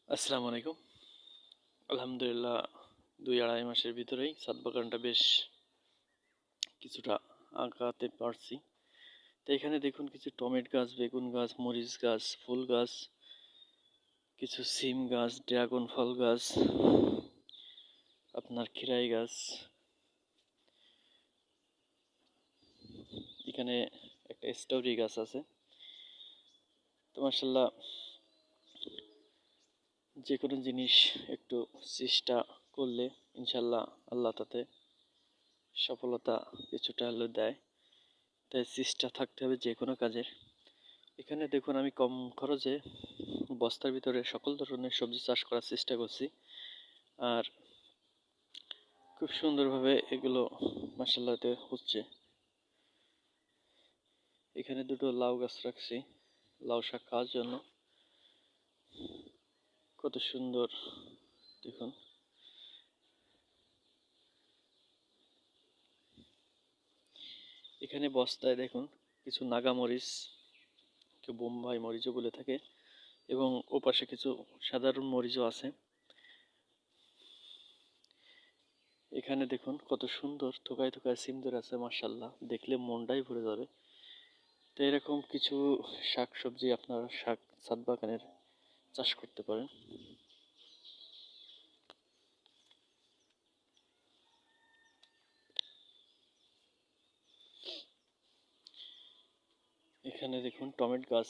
আসসালামু আলাইকুম। আলহামদুলিল্লাহ ২-২.৫ মাসের ভিতরেই ছাদ বাগানটা বেশ কিছুটা আগাতে পারছি। তো এখানে দেখুন কিছু টমেটো গাছ, বেগুন গাছ, মরিচ গাছ, ফুল গাছ, কিছু সিম গাছ, ড্রাগন ফল গাছ, আপনার খিরাই গাছ, এখানে একটা স্ট্রবেরি গাছ আছে। তো মাশাআল্লাহ যে কোনো জিনিস একটু চেষ্টা করলে ইনশাআল্লাহ আল্লাহ তাতে সফলতা কিছুটা হলেও দেয়। তাই চেষ্টা থাকতে হবে যে কোনো কাজের। এখানে দেখুন আমি কম খরচে বস্তার ভিতরে সকল ধরনের সবজি চাষ করার চেষ্টা করছি, আর খুব সুন্দরভাবে এগুলো মাশাআল্লাহতে হচ্ছে। এখানে দুটো লাউ গাছ রাখছি লাউ শাক খাওয়ার জন্য। কত সুন্দর দেখুন। এখানে বস্তায় দেখুন কিছু নাগামরিচ, কেউ বোম্বাই মরিচও বলে থাকে, এবং ওপাশে কিছু সাধারণ মরিচও আছে। এখানে দেখুন কত সুন্দর থোকায় থোকায় সিম ধরে আছে, মাশাআল্লাহ দেখলে মনটাই ভরে যাবে। তো এরকম কিছু শাক সবজি আপনারা ছাদ বাগানের চাষ করতে পারেন। এখানে দেখুন টমেটো গাছ